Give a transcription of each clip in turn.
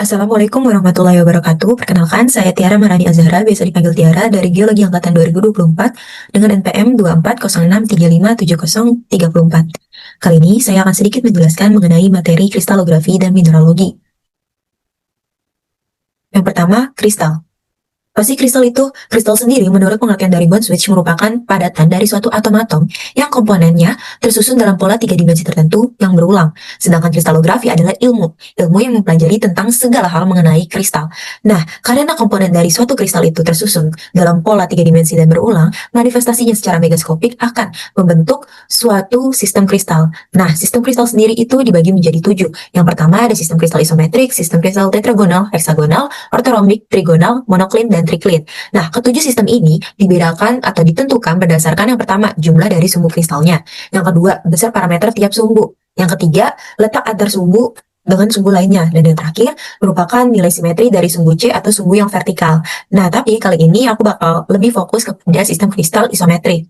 Assalamualaikum warahmatullahi wabarakatuh. Perkenalkan, saya Tiara Marani Azhara, biasa dipanggil Tiara, dari Geologi Angkatan 2024 dengan NPM 240635703034. Kali ini saya akan sedikit menjelaskan mengenai materi kristalografi dan mineralogi. Yang pertama, kristal. Pasti kristal sendiri menurut pengertian dari Bonswitch merupakan padatan dari suatu atom-atom yang komponennya tersusun dalam pola tiga dimensi tertentu yang berulang. Sedangkan kristalografi adalah ilmu yang mempelajari tentang segala hal mengenai kristal. Nah, karena komponen dari suatu kristal itu tersusun dalam pola tiga dimensi dan berulang, manifestasinya secara megaskopik akan membentuk suatu sistem kristal. Nah, sistem kristal sendiri itu dibagi menjadi 7. Yang pertama ada sistem kristal isometrik, sistem kristal tetragonal, heksagonal, ortoromik, trigonal, monoklin, dan triklin. Nah, ketujuh sistem ini dibedakan atau ditentukan berdasarkan yang pertama, jumlah dari sumbu kristalnya. Yang kedua, besar parameter tiap sumbu. Yang ketiga, letak antar sumbu dengan sumbu lainnya. Dan yang terakhir, merupakan nilai simetri dari sumbu C atau sumbu yang vertikal. Nah, tapi kali ini aku bakal lebih fokus kepada sistem kristal isometrik.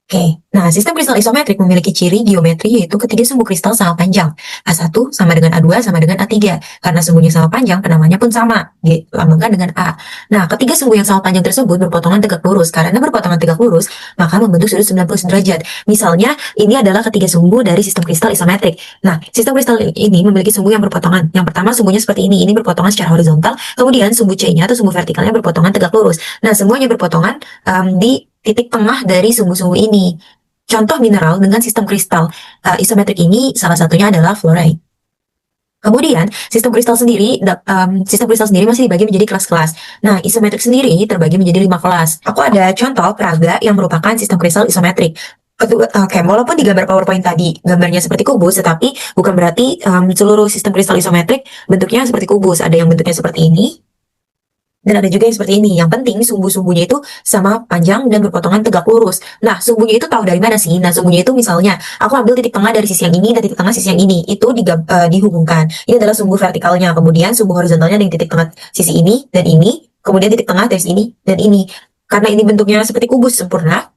Oke, nah sistem kristal isometrik memiliki ciri geometri yaitu ketiga sumbu kristal sama panjang. A1 sama dengan A2 sama dengan A3. Karena sumbunya sama panjang, penamanya pun sama, dilambangkan dengan A. Nah, ketiga sumbu yang sama panjang tersebut berpotongan tegak lurus. Karena berpotongan tegak lurus, maka membentuk sudut 90 derajat. Misalnya, ini adalah ketiga sumbu dari sistem kristal isometrik. Nah, sistem kristal ini memiliki sumbu yang berpotongan. Yang pertama sumbunya seperti ini berpotongan secara horizontal. Kemudian sumbu C-nya atau sumbu vertikalnya berpotongan tegak lurus. Nah, semuanya berpotongan di titik tengah dari sumbu-sumbu ini. Contoh mineral dengan sistem kristal isometrik ini salah satunya adalah fluorite. Kemudian, sistem kristal sendiri masih dibagi menjadi kelas-kelas. Nah, isometrik sendiri terbagi menjadi 5 kelas. Aku ada contoh peraga yang merupakan sistem kristal isometrik. Oke, walaupun di gambar PowerPoint tadi gambarnya seperti kubus, tetapi bukan berarti seluruh sistem kristal isometrik bentuknya seperti kubus. Ada yang bentuknya seperti ini, dan ada juga yang seperti ini. Yang penting sumbu-sumbunya itu sama panjang dan berpotongan tegak lurus. Nah, sumbunya itu tahu dari mana sih? Nah, sumbunya itu misalnya aku ambil titik tengah dari sisi yang ini dan titik tengah sisi yang ini. Itu dihubungkan. Ini adalah sumbu vertikalnya. Kemudian sumbu horizontalnya dengan titik tengah sisi ini dan ini. Kemudian titik tengah dari ini dan ini. Karena ini bentuknya seperti kubus sempurna,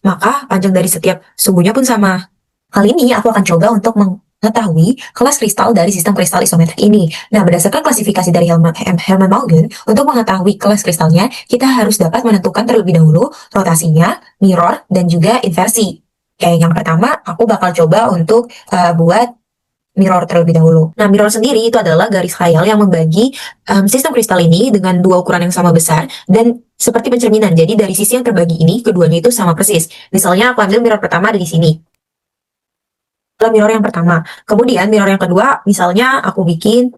maka panjang dari setiap sumbunya pun sama. Kali ini aku akan coba untuk mengetahui kelas kristal dari sistem kristal isometrik ini. Nah, berdasarkan klasifikasi dari Hermann Malgen, untuk mengetahui kelas kristalnya, kita harus dapat menentukan terlebih dahulu rotasinya, mirror, dan juga inversi. Oke, yang pertama, aku bakal coba untuk buat mirror terlebih dahulu. Nah, mirror sendiri itu adalah garis khayal yang membagi sistem kristal ini dengan dua ukuran yang sama besar dan seperti pencerminan. Jadi, dari sisi yang terbagi ini, keduanya itu sama persis. Misalnya, aku ambil mirror pertama ada di sini. Mirror yang pertama. Kemudian mirror yang kedua, misalnya aku bikin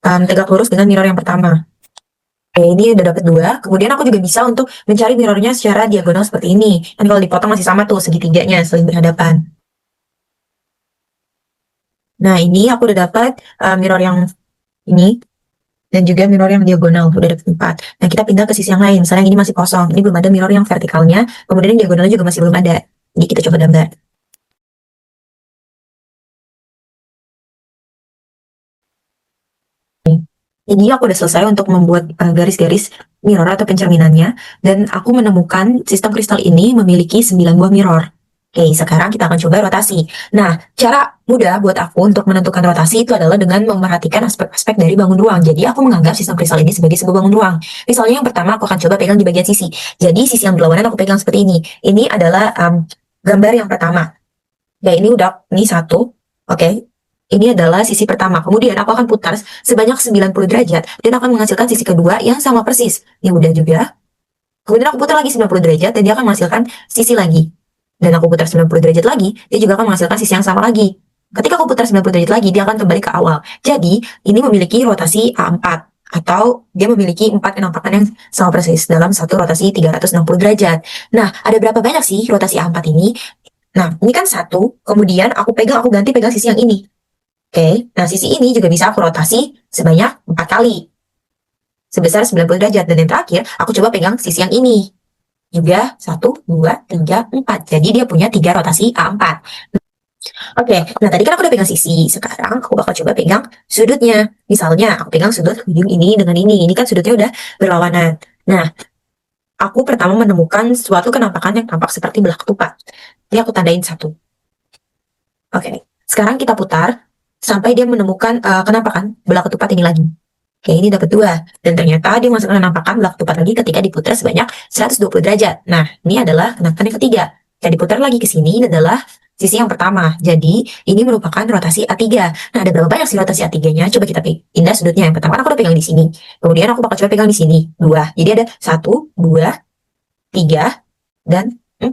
tegak lurus dengan mirror yang pertama. Oke, ini udah dapet 2. Kemudian aku juga bisa untuk mencari mirrornya secara diagonal seperti ini. Kan kalau dipotong masih sama tuh segitiganya saling berhadapan. Nah, ini aku udah dapat mirror yang ini dan juga mirror yang diagonal udah dapet 4. Nah, kita pindah ke sisi yang lain. Misalnya ini masih kosong. Ini belum ada mirror yang vertikalnya. Kemudian yang diagonalnya juga masih belum ada. Jadi kita coba gambar. Jadi aku udah selesai untuk membuat garis-garis mirror atau pencerminannya, dan aku menemukan sistem kristal ini memiliki 9 buah mirror. Oke, sekarang kita akan coba rotasi. Nah, cara mudah buat aku untuk menentukan rotasi itu adalah dengan memperhatikan aspek-aspek dari bangun ruang. Jadi aku menganggap sistem kristal ini sebagai sebuah bangun ruang. Misalnya yang pertama aku akan coba pegang di bagian sisi. Jadi sisi yang berlawanan aku pegang seperti ini. Ini adalah gambar yang pertama. Ya, ini satu. Oke. Ini adalah sisi pertama. Kemudian aku akan putar sebanyak 90 derajat dan akan menghasilkan sisi kedua yang sama persis. Ini udah juga. Kemudian aku putar lagi 90 derajat dan dia akan menghasilkan sisi lagi. Dan aku putar 90 derajat lagi, dia juga akan menghasilkan sisi yang sama lagi. Ketika aku putar 90 derajat lagi, dia akan kembali ke awal. Jadi, ini memiliki rotasi A4 atau dia memiliki 4 penampakan yang sama persis dalam satu rotasi 360 derajat. Nah, ada berapa banyak sih rotasi A4 ini? Nah, ini kan satu, kemudian aku ganti pegang sisi yang ini. Oke, nah sisi ini juga bisa aku rotasi sebanyak 4 kali. Sebesar 90 derajat. Dan yang terakhir, aku coba pegang sisi yang ini. Juga 1, 2, 3, 4. Jadi dia punya 3 rotasi A4. Oke, nah tadi kan aku udah pegang sisi. Sekarang aku bakal coba pegang sudutnya. Misalnya, aku pegang sudut ujung ini dengan ini. Ini kan sudutnya udah berlawanan. Nah, aku pertama menemukan suatu kenampakan yang tampak seperti belah ketupat. Ini aku tandain 1. Oke, sekarang kita putar sampai dia menemukan kenampakan belah ketupat ini lagi. Oke, ini dapat 2. Dan ternyata dia menghasilkan penampakan belah ketupat lagi ketika diputar sebanyak 120 derajat. Nah, ini adalah penampakan yang ketiga. Jika diputar lagi ke sini, ini adalah sisi yang pertama. Jadi, ini merupakan rotasi A3. Nah, ada berapa banyak sih rotasi A3-nya? Coba kita pindah sudutnya. Yang pertama, aku udah pegang di sini. Kemudian aku bakal coba pegang di sini. 2. Jadi ada 1, 2, 3, dan 4.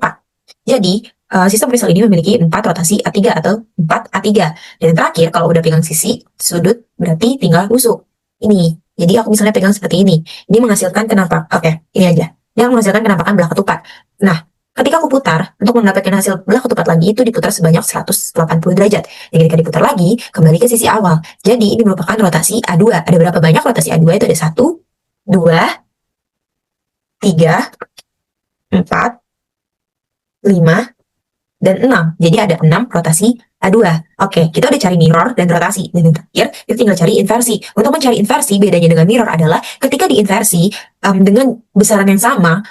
Jadi, sistem kristal ini memiliki 4 rotasi A3 atau 4 A3. Dan yang terakhir, kalau udah pegang sisi sudut, berarti tinggal tusuk. Ini. Jadi aku misalnya pegang seperti ini. Ini menghasilkan penampakan. Oke, ini aja. Yang menghasilkan penampakan belah ketupat. Nah, ketika aku putar, untuk mendapatkan hasil belah ketupat lagi, itu diputar sebanyak 180 derajat. Dan ketika diputar lagi, kembali ke sisi awal. Jadi, ini merupakan rotasi A2. Ada berapa banyak rotasi A2? Itu ada 1, 2, 3, 4, 5, dan 6. Jadi ada 6 rotasi A2. Oke, kita udah cari mirror dan rotasi. Dan yang terakhir, kita tinggal cari inversi. Untuk mencari inversi, bedanya dengan mirror adalah ketika diinversi, dengan besaran yang sama,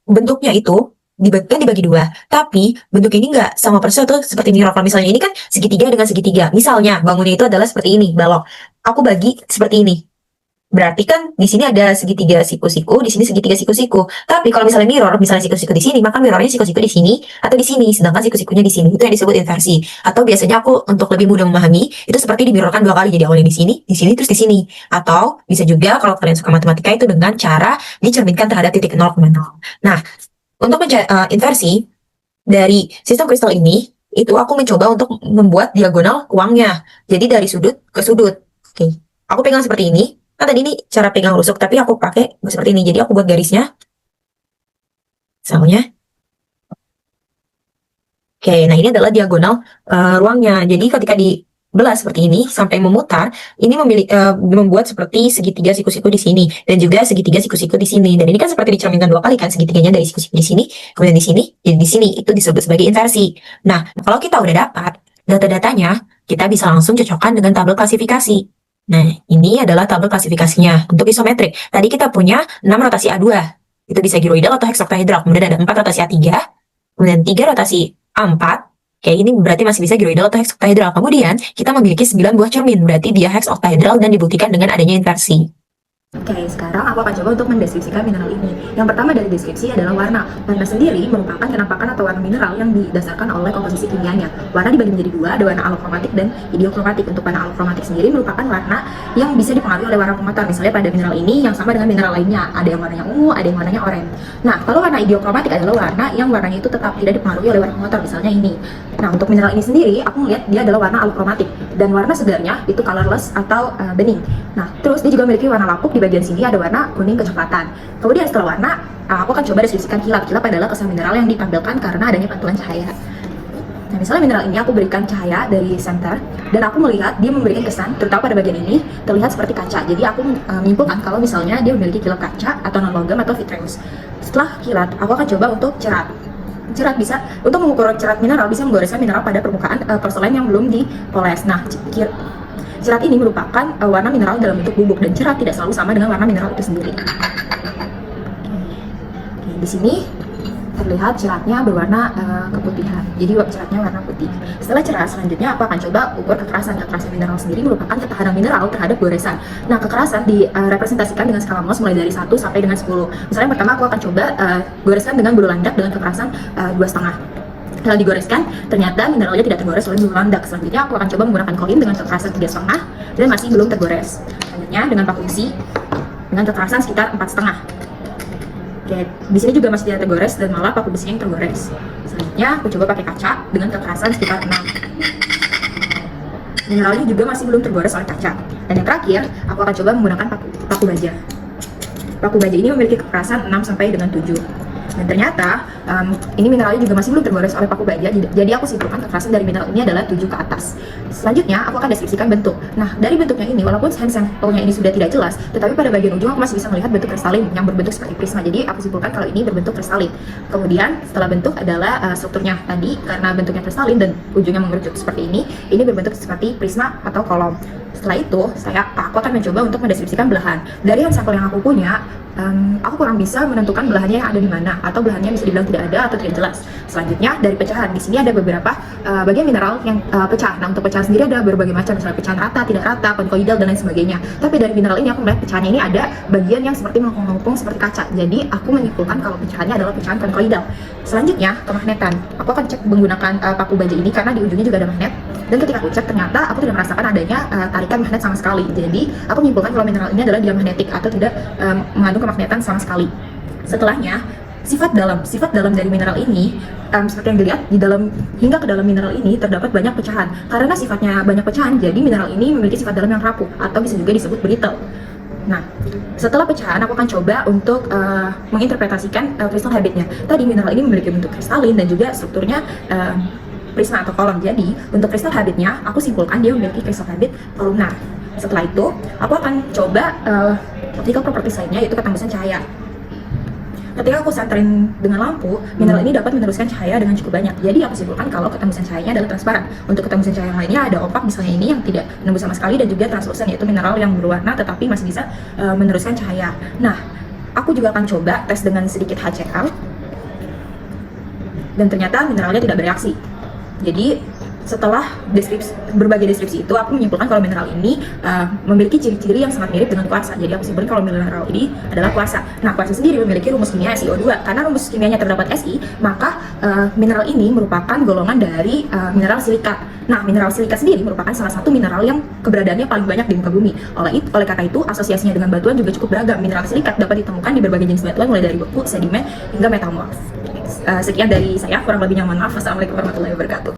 bentuknya itu dibagi 2. Tapi bentuk ini nggak sama persis atau seperti mirror. Kalau misalnya ini kan segitiga dengan segitiga. Misalnya bangunnya itu adalah seperti ini, balok. Aku bagi seperti ini. Berarti kan di sini ada segitiga siku-siku, di sini segitiga siku-siku. Tapi kalau misalnya mirror, misalnya siku-siku di sini, maka mirrornya siku-siku di sini atau di sini, sedangkan siku-sikunya di sini. Itu yang disebut inversi. Atau biasanya aku untuk lebih mudah memahami, itu seperti dimirrorkan 2 kali. Jadi awalnya di sini, terus di sini. Atau bisa juga kalau kalian suka matematika itu dengan cara dicerminkan terhadap titik 0,0. Nah, untuk inversi dari sistem kristal ini, itu aku mencoba untuk membuat diagonal uangnya. Jadi dari sudut ke sudut. Oke, aku pegang seperti ini. Kan tadi ini cara pegang rusuk, tapi aku pakai seperti ini. Jadi aku buat garisnya. Misalnya. Oke, nah ini adalah diagonal ruangnya. Jadi ketika dibelah seperti ini, sampai memutar, ini membuat seperti segitiga siku-siku di sini. Dan juga segitiga siku-siku di sini. Dan ini kan seperti dicerminkan 2 kali kan, segitiganya dari siku-siku di sini, kemudian di sini, jadi di sini. Itu disebut sebagai inversi. Nah, kalau kita udah dapat data-datanya, kita bisa langsung cocokkan dengan tabel klasifikasi. Nah, ini adalah tabel klasifikasinya untuk isometrik. Tadi kita punya 6 rotasi A2. Itu bisa gyroidal atau hexoctahedral. Kemudian ada 4 rotasi A3. Kemudian 3 rotasi A4. Kayak ini berarti masih bisa gyroidal atau hexoctahedral. Kemudian kita memiliki 9 buah cermin. Berarti dia hexoctahedral dan dibuktikan dengan adanya inversi. Oke, sekarang aku akan coba untuk mendeskripsikan mineral ini. Yang pertama dari deskripsi adalah warna. Warna sendiri merupakan penampakan atau warna mineral yang didasarkan oleh komposisi kimianya. Warna dibagi menjadi 2, ada warna alokromatik dan idiokromatik. Untuk warna alokromatik sendiri merupakan warna yang bisa dipengaruhi oleh warna pemotor. Misalnya pada mineral ini yang sama dengan mineral lainnya. Ada yang warnanya ungu, ada yang warnanya oranye. Nah, kalau warna idiokromatik adalah warna yang warnanya itu tetap tidak dipengaruhi oleh warna pemotor. Misalnya ini. Nah, untuk mineral ini sendiri, aku melihat dia adalah warna alokromatik. Dan warna segarnya itu colorless atau bening. Nah, terus dia juga memiliki warna lapuk. Di bagian sini ada warna kuning kecoklatan. Kemudian setelah warna, aku akan coba deskripsikan kilap. Kilap adalah kesan mineral yang ditampilkan karena adanya pantulan cahaya. Nah, misalnya mineral ini aku berikan cahaya dari center dan aku melihat dia memberikan kesan, terutama pada bagian ini terlihat seperti kaca. Jadi aku menyimpulkan kalau misalnya dia memiliki kilap kaca atau non logam atau vitreous. Setelah kilat, aku akan coba untuk cerat. Cerat bisa untuk mengukur cerat mineral bisa menggoreskan mineral pada permukaan porselen yang belum dipoles. Nah, cerat ini merupakan warna mineral dalam bentuk bubuk dan cerat tidak selalu sama dengan warna mineral itu sendiri. Oke, di sini terlihat ceratnya berwarna keputihan. Jadi ceratnya warna putih. Setelah cerat, selanjutnya aku akan coba ukur kekerasan. Kekerasan mineral sendiri merupakan ketahanan mineral terhadap goresan. Nah, kekerasan direpresentasikan dengan skala Mohs mulai dari 1 sampai dengan 10. Misalnya yang pertama aku akan coba goreskan dengan bulu landak dengan kekerasan 2,5. Kalau digoreskan, ternyata mineralnya tidak tergores oleh bulu landak. Selanjutnya aku akan coba menggunakan koin dengan kekerasan 3,5 dan masih belum tergores. Selanjutnya dengan paku besi dengan kekerasan sekitar 4,5. Oke, di sini juga masih tidak tergores dan malah paku besinya yang tergores. Selanjutnya aku coba pakai kaca dengan kekerasan sekitar 6. Mineralnya juga masih belum tergores oleh kaca. Dan yang terakhir, aku akan coba menggunakan paku baja. Paku baja ini memiliki kekerasan 6 sampai dengan 7. Dan ternyata ini mineralnya juga masih belum tergores oleh paku baja. Jadi aku simpulkan kekerasan dari mineral ini adalah 7 ke atas. Selanjutnya aku akan deskripsikan bentuk. Nah, dari bentuknya ini walaupun hand sample-nya ini sudah tidak jelas, tetapi pada bagian ujung aku masih bisa melihat bentuk kristalin yang berbentuk seperti prisma. Jadi aku simpulkan kalau ini berbentuk kristalin. Kemudian setelah bentuk adalah strukturnya tadi, karena bentuknya kristalin dan ujungnya mengerucut seperti ini berbentuk seperti prisma atau kolom. Setelah itu, aku akan mencoba untuk mendeskripsikan belahan. Dari hand sampel yang aku punya, aku kurang bisa menentukan belahannya yang ada di mana, atau belahannya bisa dibilang tidak ada atau tidak jelas. Selanjutnya dari pecahan, di sini ada beberapa bagian mineral yang pecah. Nah, untuk pecahan sendiri ada berbagai macam, misalnya pecahan rata, tidak rata, konkoidal, dan lain sebagainya. Tapi dari mineral ini aku melihat pecahannya ini ada bagian yang seperti melengkung-melengkung seperti kaca. Jadi aku menyimpulkan kalau pecahannya adalah pecahan konkoidal. Selanjutnya kemagnetan. Aku akan cek menggunakan paku baja ini karena di ujungnya juga ada magnet. Dan ketika aku cek, ternyata aku tidak merasakan adanya tarikan magnet sama sekali. Jadi aku menyimpulkan kalau mineral ini adalah diamagnetik atau tidak mengandung kemagnetan sama sekali. Setelahnya, sifat dalam dari mineral ini, seperti yang dilihat di dalam, hingga ke dalam mineral ini terdapat banyak pecahan. Karena sifatnya banyak pecahan, jadi mineral ini memiliki sifat dalam yang rapuh atau bisa juga disebut brittle. Nah, setelah pecahan aku akan coba untuk menginterpretasikan crystal habitnya. Tadi mineral ini memiliki bentuk kristalin dan juga strukturnya prisma atau kolom. Jadi untuk crystal habitnya aku simpulkan dia memiliki crystal habit kolumnar. Setelah itu aku akan coba optical properties lainnya, yaitu ketembusan cahaya. Ketika aku senterin dengan lampu, mineral ini dapat meneruskan cahaya dengan cukup banyak. Jadi aku simpulkan kalau ketembusan cahayanya adalah transparan. Untuk ketembusan cahaya yang lainnya ada opak, misalnya ini yang tidak menembus sama sekali, dan juga translucent, yaitu mineral yang berwarna tetapi masih bisa meneruskan cahaya. Nah, aku juga akan coba tes dengan sedikit HCl, dan ternyata mineralnya tidak bereaksi. Jadi setelah berbagai deskripsi itu, aku menyimpulkan kalau mineral ini memiliki ciri-ciri yang sangat mirip dengan kuarsa. Jadi aku simpulkan kalau mineral ini adalah kuarsa. Nah, kuarsa sendiri memiliki rumus kimia SiO2. Karena rumus kimianya terdapat Si, maka mineral ini merupakan golongan dari mineral silikat. Nah, mineral silikat sendiri merupakan salah satu mineral yang keberadaannya paling banyak di muka bumi. Oleh karena itu, asosiasinya dengan batuan juga cukup beragam. Mineral silikat dapat ditemukan di berbagai jenis batuan, mulai dari beku, sedimen, hingga metamorf. Sekian dari saya, kurang lebihnya mohon maaf. Wassalamualaikum warahmatullahi wabarakatuh.